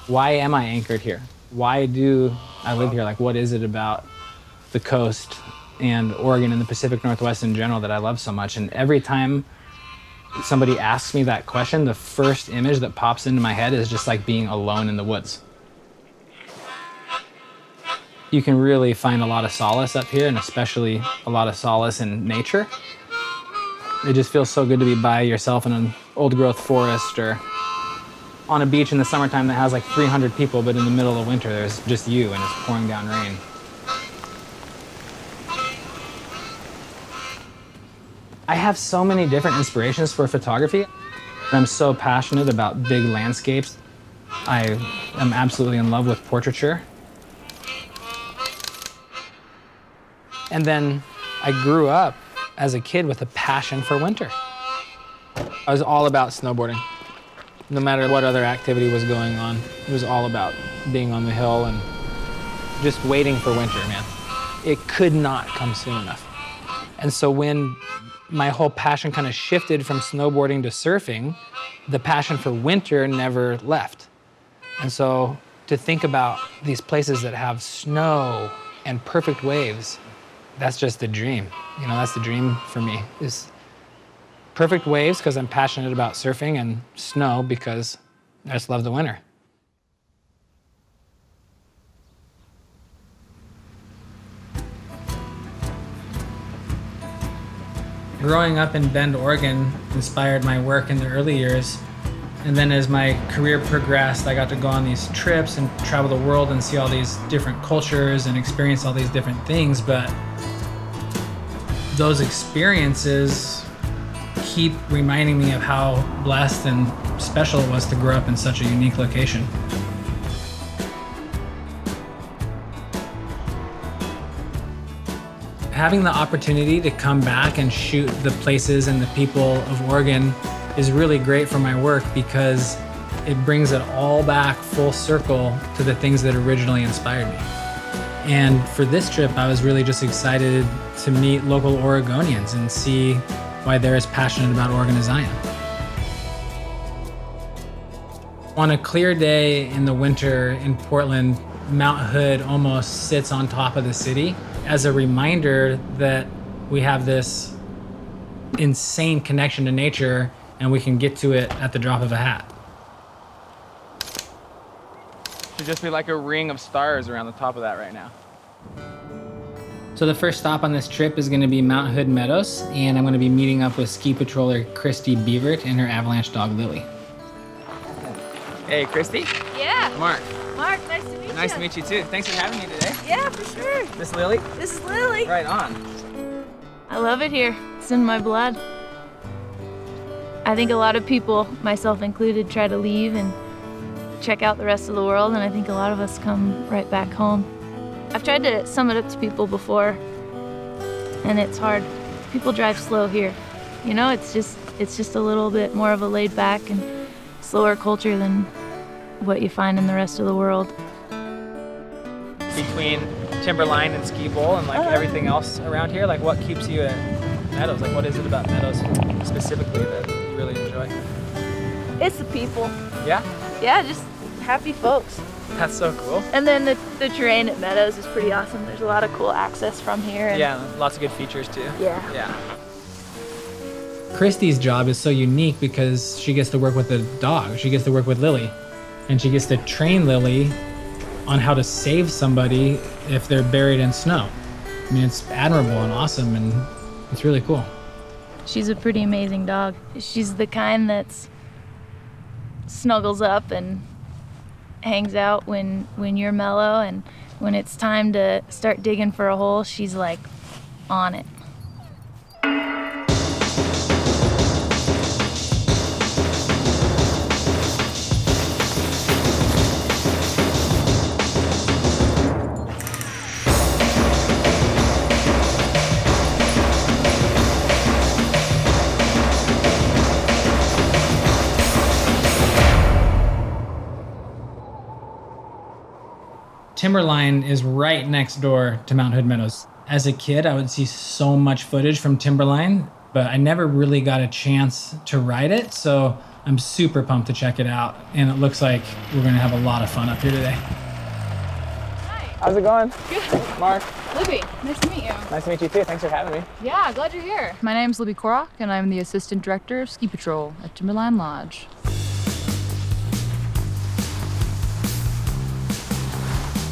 Why am I anchored here? Why do I live here? Like, what is it about the coast and Oregon and the Pacific Northwest in general that I love so much? And every time somebody asks me that question, the first image that pops into my head is just like being alone in the woods. You can really find a lot of solace up here, and especially a lot of solace in nature. It just feels so good to be by yourself in an old growth forest or on a beach in the summertime that has like 300 people, but in the middle of winter there's just you and it's pouring down rain. I have so many different inspirations for photography. I'm so passionate about big landscapes. I am absolutely in love with portraiture. And then I grew up as a kid with a passion for winter. I was all about snowboarding. No matter what other activity was going on, it was all about being on the hill and just waiting for winter, man. It could not come soon enough. And so when my whole passion kind of shifted from snowboarding to surfing, the passion for winter never left. And so to think about these places that have snow and perfect waves, that's just the dream. You know, that's the dream for me, is perfect waves because I'm passionate about surfing, and snow because I just love the winter. Growing up in Bend, Oregon inspired my work in the early years. And then as my career progressed, I got to go on these trips and travel the world and see all these different cultures and experience all these different things. But those experiences keep reminding me of how blessed and special it was to grow up in such a unique location. Having the opportunity to come back and shoot the places and the people of Oregon is really great for my work because it brings it all back full circle to the things that originally inspired me. And for this trip, I was really just excited to meet local Oregonians and see why they're as passionate about Oregon as I am. On a clear day in the winter in Portland, Mount Hood almost sits on top of the city as a reminder that we have this insane connection to nature and we can get to it at the drop of a hat. Should just be like a ring of stars around the top of that right now. So the first stop on this trip is going to be Mount Hood Meadows, and I'm going to be meeting up with ski patroller Christy Beavert and her avalanche dog Lily. Hey, Christy. Yeah. Mark. Mark, nice to meet you. Nice to meet you too. Thanks for having me today. Yeah, for sure. This Lily? This is Lily. Right on. I love it here. It's in my blood. I think a lot of people, myself included, try to leave and check out the rest of the world, and I think a lot of us come right back home. I've tried to sum it up to people before, and it's hard. People drive slow here. You know, it's just a little bit more of a laid back and slower culture than what you find in the rest of the world. Between Timberline and Ski Bowl and everything else around here, like what keeps you at Meadows? Like what is it about Meadows specifically that you really enjoy? It's the people. Yeah? Yeah, just happy folks. That's so cool. And then the terrain at Meadows is pretty awesome. There's a lot of cool access from here. And yeah, lots of good features too. Yeah. Christy's job is so unique because she gets to work with the dog. She gets to work with Lily. And she gets to train Lily on how to save somebody if they're buried in snow. I mean, it's admirable and awesome, and it's really cool. She's a pretty amazing dog. She's the kind that's snuggles up and hangs out when you're mellow, and when it's time to start digging for a hole, she's like on it. Timberline is right next door to Mount Hood Meadows. As a kid, I would see so much footage from Timberline, but I never really got a chance to ride it. So I'm super pumped to check it out, and it looks like we're gonna have a lot of fun up here today. Hi. How's it going? Good. Mark. Libby, nice to meet you. Nice to meet you too. Thanks for having me. Yeah, glad you're here. My name's Libby Korok, and I'm the Assistant Director of Ski Patrol at Timberline Lodge.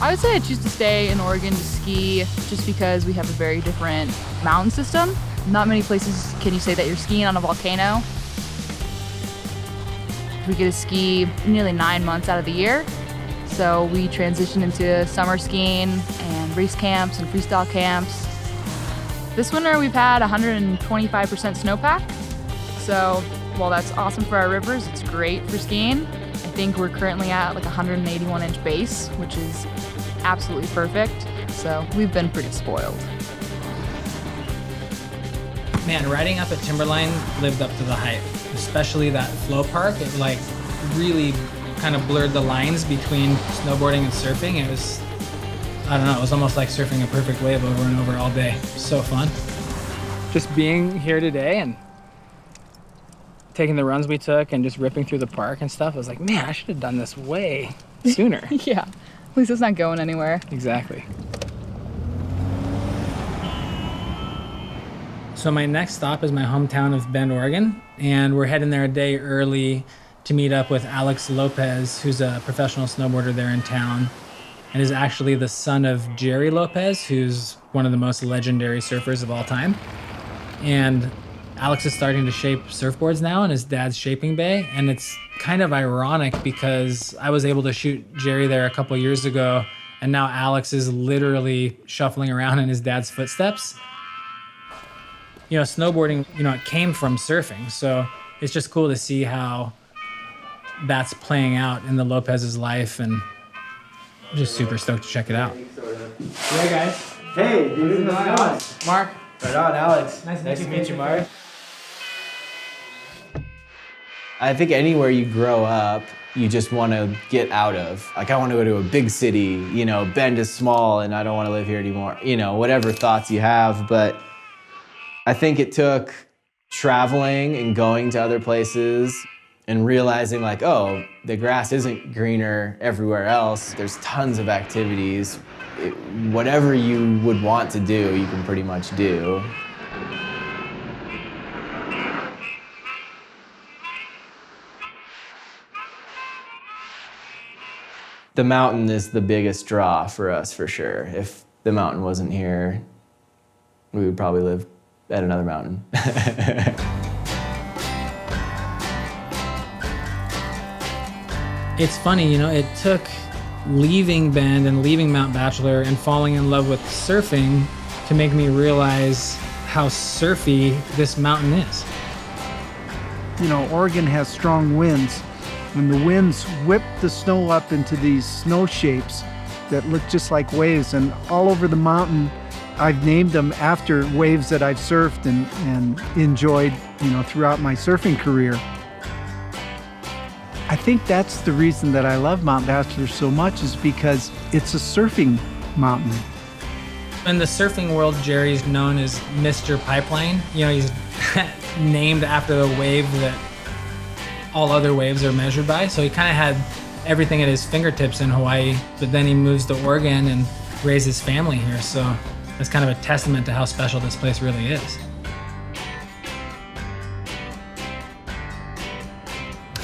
I would say I choose to stay in Oregon to ski just because we have a very different mountain system. Not many places can you say that you're skiing on a volcano. We get to ski nearly 9 months out of the year. So we transition into summer skiing and race camps and freestyle camps. This winter we've had 125% snowpack. So while that's awesome for our rivers, it's great for skiing. I think we're currently at like 181-inch base, which is absolutely perfect. So we've been pretty spoiled. Man, riding up at Timberline lived up to the hype, especially that flow park. It like really kind of blurred the lines between snowboarding and surfing. It was, I don't know, it was almost like surfing a perfect wave over and over all day. So fun. Just being here today and taking the runs we took and just ripping through the park and stuff, I was like, man, I should have done this way sooner. Yeah, at least it's not going anywhere. Exactly. So my next stop is my hometown of Bend, Oregon, and we're heading there a day early to meet up with Alex Lopez, who's a professional snowboarder there in town, and is actually the son of Jerry Lopez, who's one of the most legendary surfers of all time. And Alex is starting to shape surfboards now in his dad's shaping bay, and it's kind of ironic because I was able to shoot Jerry there a couple years ago, and now Alex is literally shuffling around in his dad's footsteps. You know, snowboarding, it came from surfing, so it's just cool to see how that's playing out in the Lopez's life, and I'm just super stoked to check it out. Hey guys. Hey, dude, how's it going? Mark. Right on, Alex. Nice to meet you, Mark. I think anywhere you grow up, you just want to get out of. Like, I want to go to a big city, Bend is small and I don't want to live here anymore. Whatever thoughts you have, but I think it took traveling and going to other places and realizing like, oh, the grass isn't greener everywhere else. There's tons of activities. Whatever you would want to do, you can pretty much do. The mountain is the biggest draw for us, for sure. If the mountain wasn't here, we would probably live at another mountain. It's funny, it took leaving Bend and leaving Mount Bachelor and falling in love with surfing to make me realize how surfy this mountain is. Oregon has strong winds, and the winds whip the snow up into these snow shapes that look just like waves, and all over the mountain I've named them after waves that I've surfed and enjoyed, throughout my surfing career. I think that's the reason that I love Mount Bachelor so much, is because it's a surfing mountain. In the surfing world, Jerry's known as Mr. Pipeline. He's named after the wave that all other waves are measured by. So he kind of had everything at his fingertips in Hawaii, but then he moves to Oregon and raised his family here. So that's kind of a testament to how special this place really is.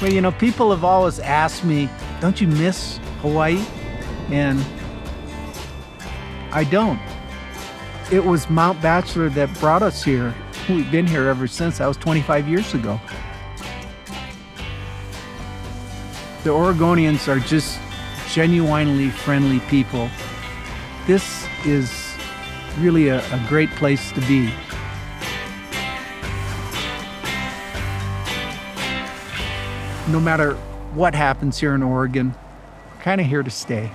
Well, people have always asked me, don't you miss Hawaii? And I don't. It was Mount Bachelor that brought us here. We've been here ever since. That was 25 years ago. The Oregonians are just genuinely friendly people. This is really a great place to be. No matter what happens here in Oregon, we're kind of here to stay.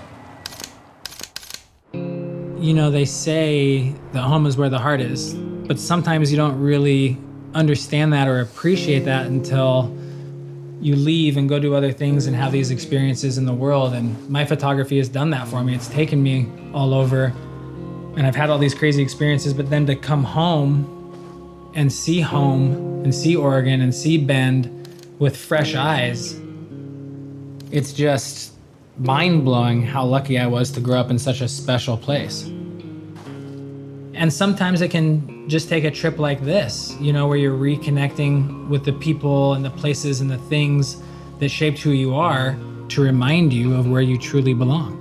They say the home is where the heart is, but sometimes you don't really understand that or appreciate that until you leave and go do other things and have these experiences in the world. And my photography has done that for me. It's taken me all over, and I've had all these crazy experiences, but then to come home and see Oregon and see Bend with fresh eyes, it's just mind-blowing how lucky I was to grow up in such a special place. And sometimes it can just take a trip like this, you know, where you're reconnecting with the people and the places and the things that shaped who you are to remind you of where you truly belong.